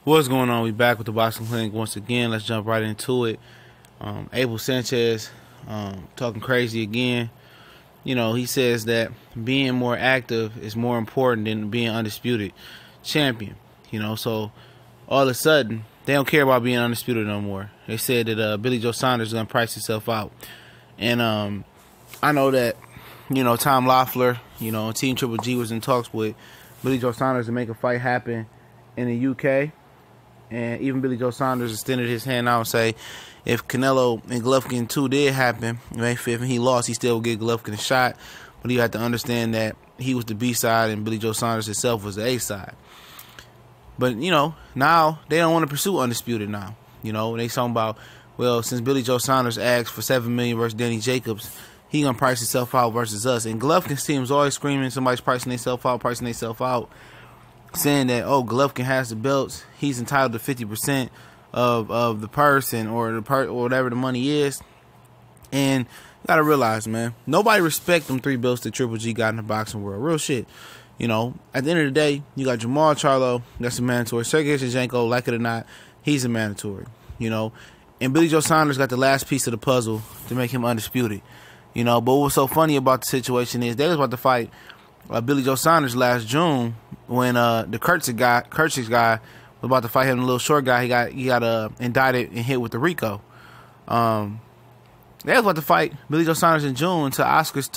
What's going on? We back with the Boxing Clinic once again. Let's jump right into it. Abel Sanchez talking crazy again. You know, he says that being more active is more important than being undisputed champion. You know, so all of a sudden, they don't care about being undisputed no more. They said that Billy Joe Saunders is going to price himself out. And I know that, you know, Tom Loeffler, you know, Team Triple G was in talks with Billy Joe Saunders to make a fight happen in the UK. And even Billy Joe Saunders extended his hand out and say, if Canelo and Golovkin 2 did happen, May 5th, and he lost, he still would give Golovkin a shot. But you have to understand that he was the B side and Billy Joe Saunders himself was the A side. But, you know, now they don't want to pursue undisputed now. You know, they talking about, well, since Billy Joe Saunders asked for $7 million versus Danny Jacobs, he going to price himself out versus us. And Golovkin's team is always screaming somebody's pricing themselves out, saying that, oh, Golovkin has the belts, he's entitled to 50% of the person or whatever the money is. And you gotta realize, man, nobody respect them 3 belts that Triple G got in the boxing world. Real shit. You know, at the end of the day, you got Jamal Charlo, that's a mandatory. Sergey Shevchenko, like it or not, he's a mandatory. You know, and Billy Joe Saunders got the last piece of the puzzle to make him undisputed. You know, but what's so funny about the situation is they was about to fight Billy Joe Saunders last June when the Kurtzig guy was about to fight him, the little short guy. He got indicted and hit with the RICO. They was about to fight Billy Joe Saunders in June until Oscars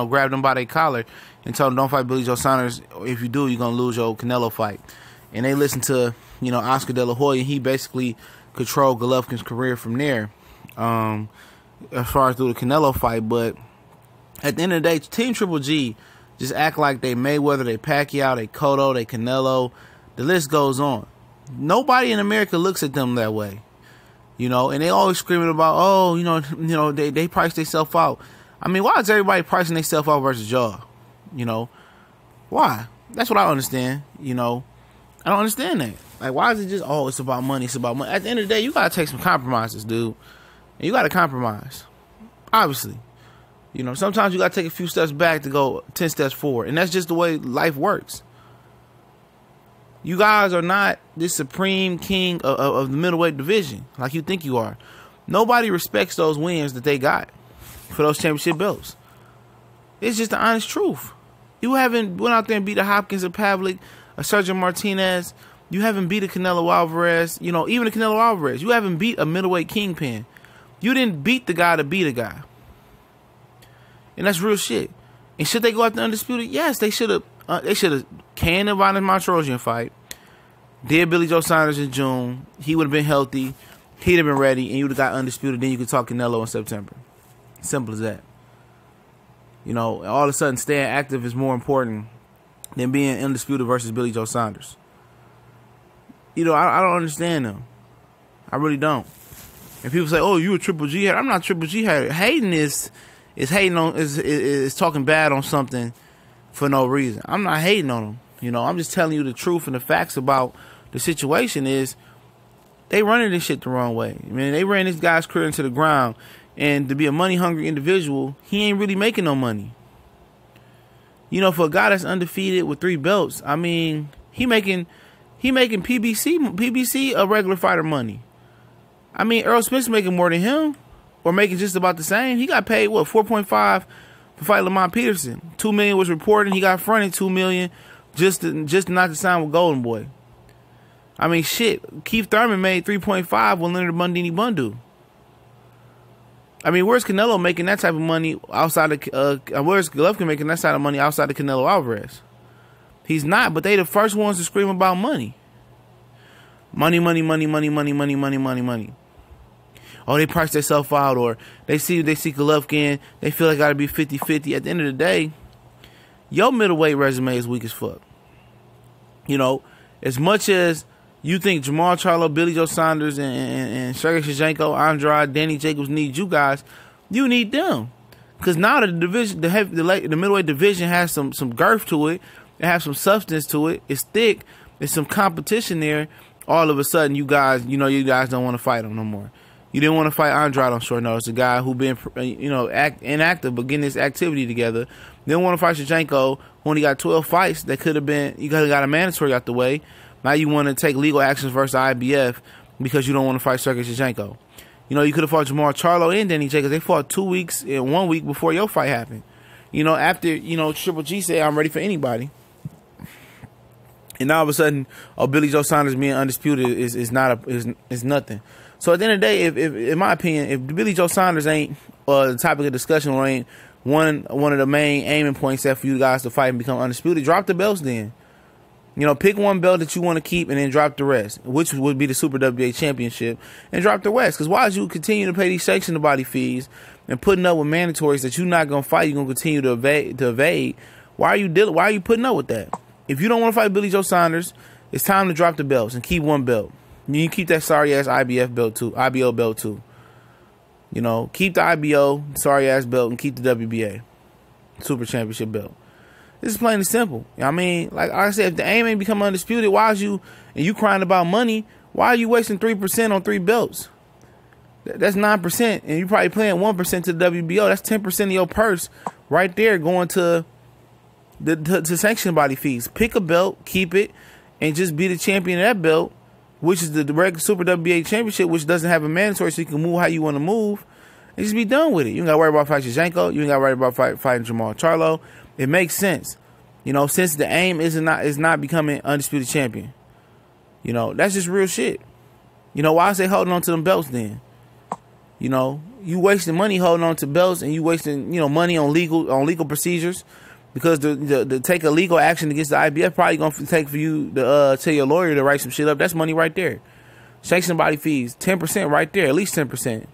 grabbed him by their collar and told him, don't fight Billy Joe Saunders. If you do, you're gonna lose your Canelo fight. And they listened to, you know, Oscar De La Hoya, and he basically controlled Golovkin's career from there, as far as through the Canelo fight. But at the end of the day, Team Triple G just act like they Mayweather, they Pacquiao, they Cotto, they Canelo. The list goes on. Nobody in America looks at them that way. You know, and they always screaming about, oh, you know, they price themselves out. I mean, why is everybody pricing themselves out versus y'all? You know, why? That's what I understand. You know, I don't understand that. Like, why is it just, oh, it's about money, it's about money? At the end of the day, you gotta take some compromises, dude. And you gotta compromise. Obviously. You know, sometimes you got to take a few steps back to go 10 steps forward. And that's just the way life works. You guys are not this supreme king of the middleweight division like you think you are. Nobody respects those wins that they got for those championship belts. It's just the honest truth. You haven't went out there and beat a Hopkins, a Pavlik, a Sergio Martinez. You haven't beat a Canelo Alvarez. You know, even a Canelo Alvarez. You haven't beat a middleweight kingpin. You didn't beat the guy to beat a guy. And that's real shit. And should they go after Undisputed? Yes, they should have. They should have canned the Vanes Montrosian fight. Did Billy Joe Saunders in June. He would have been healthy. He'd have been ready, and you would have got Undisputed. Then you could talk Canelo in September. Simple as that. You know, all of a sudden, staying active is more important than being Undisputed versus Billy Joe Saunders. You know, I don't understand them. I really don't. And people say, "Oh, you a Triple G hater?" I'm not Triple G hater. Hating is talking bad on something for no reason. I'm not hating on them. You know, I'm just telling you the truth and the facts about the situation is they running this shit the wrong way. I mean, they ran this guy's career into the ground, and to be a money-hungry individual, he ain't really making no money. You know, for a guy that's undefeated with 3 belts, I mean, he making PBC a regular fighter money. I mean, Earl Smith's making more than him. Or making just about the same. He got paid, what, $4.5 for fight Lamont Peterson. $2 million was reported. He got fronted $2 million just not to sign with Golden Boy. I mean, shit. Keith Thurman made $3.5 with Leonard Bundini Bundu. I mean, where's Canelo making that type of money outside of where's Golovkin making that type of money outside of Canelo Alvarez? He's not, but they the first ones to scream about money. Money, money, money, money, money, money, money, money, money. Oh, they price themselves out, or they see Golovkin, they feel like got to be 50-50. At the end of the day, your middleweight resume is weak as fuck. You know, as much as you think Jamal Charlo, Billy Joe Saunders, and Sergey Shevchenko, Andrade, Danny Jacobs need you guys, you need them. Because now the division, the middleweight division has some girth to it. It has some substance to it. It's thick. There's some competition there. All of a sudden, you guys don't want to fight them no more. You didn't want to fight Andrade on short notice, a guy who been, inactive but getting this activity together. Didn't want to fight Shevchenko, who only got 12 fights that could have been, you could have got a mandatory out the way. Now you want to take legal actions versus IBF because you don't want to fight Sergey Shevchenko. You know, you could have fought Jamal Charlo and Danny Jacobs. They fought 2 weeks and 1 week before your fight happened. You know, after, you know, Triple G said, I'm ready for anybody. And now all of a sudden, Billy Joe Saunders being undisputed is nothing. So at the end of the day, if in my opinion, if Billy Joe Saunders ain't the topic of discussion or ain't one of the main aiming points set for you guys to fight and become undisputed, drop the belts then. You know, pick one belt that you want to keep and then drop the rest, which would be the Super WBA Championship, and drop the rest. Because why would you continue to pay these sanctioned body fees and putting up with mandatories that you're not going to fight, you're going to continue to evade? Why are you putting up with that? If you don't want to fight Billy Joe Saunders, it's time to drop the belts and keep one belt. You can keep that sorry-ass IBO belt too. You know, keep the IBO sorry-ass belt and keep the WBA Super Championship belt. This is plain and simple. I mean, like I said, if the aim ain't become undisputed, and you crying about money, why are you wasting 3% on 3 belts? That's 9%, and you're probably playing 1% to the WBO. That's 10% of your purse right there going to to sanction body fees. Pick a belt, keep it, and just be the champion of that belt, which is the regular Super WBA Championship, which doesn't have a mandatory, so you can move how you want to move, and just be done with it. You ain't got to worry about fighting Shevchenko. You ain't got to worry about fighting Jamal Charlo. It makes sense. You know, since the aim is not becoming undisputed champion. You know, that's just real shit. You know, why is they holding on to them belts then? You know, you wasting money holding on to belts, and you wasting, you know, money on legal procedures, because the take a legal action against the IBF probably gonna take for you to tell your lawyer to write some shit up. That's money right there. Sanction body fees, 10% right there, at least 10%.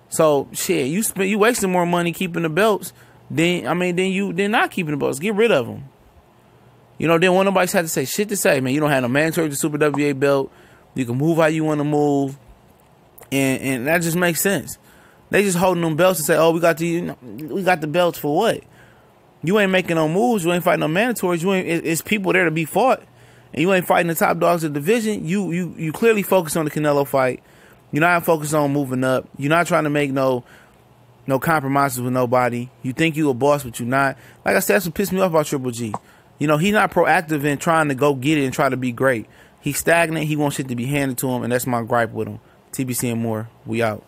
So shit, you wasting more money keeping the belts than not keeping the belts. Get rid of them. You know, then when nobody's had to say shit to say, man, you don't have no mandatory to Super WBA belt. You can move how you want to move, and that just makes sense. They just holding them belts and say, oh, we got the belts for what? You ain't making no moves. You ain't fighting no mandatories. It's people there to be fought, and you ain't fighting the top dogs of the division. You clearly focus on the Canelo fight. You're not focused on moving up. You're not trying to make no compromises with nobody. You think you a boss, but you're not. Like I said, that's what pissed me off about Triple G. You know, he's not proactive in trying to go get it and try to be great. He's stagnant. He wants shit to be handed to him, and that's my gripe with him. TBC and more. We out.